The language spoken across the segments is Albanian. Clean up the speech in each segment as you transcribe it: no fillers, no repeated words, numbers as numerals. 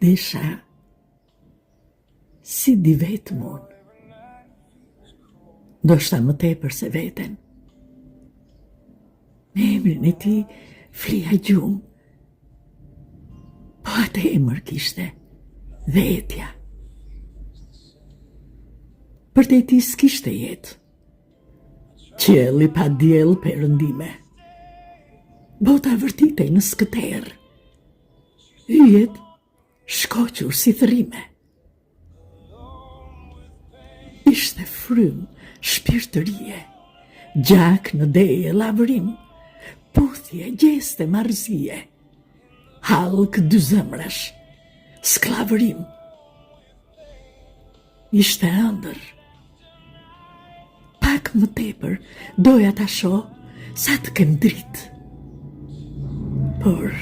desha si di vetëm unë. Do shta më tepër se veten. Me emrin e ti flija gjumë, po atë emër kishte vetja. Për te ti s'kishte jetë. Qielli pa diell perëndime. Bota vërtitej në skëter. Yjet shkoqur si thërime. Ishte frym shpirtërie, gjak në deje lavërim, puthje, gjeste marrësie, halk dy zemrash, sklavërim. Ishte ëndër. Pak më tepër doja ta shoh sa të kem dritë. Por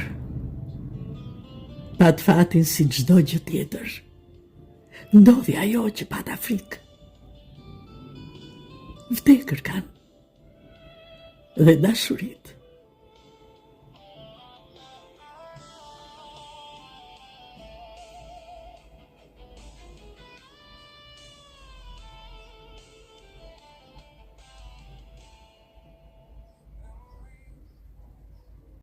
pat fatin si çdo gjë tjetër. Ndodhi ajo që pata frikë. Vdekër kanë. Dhe dashurit.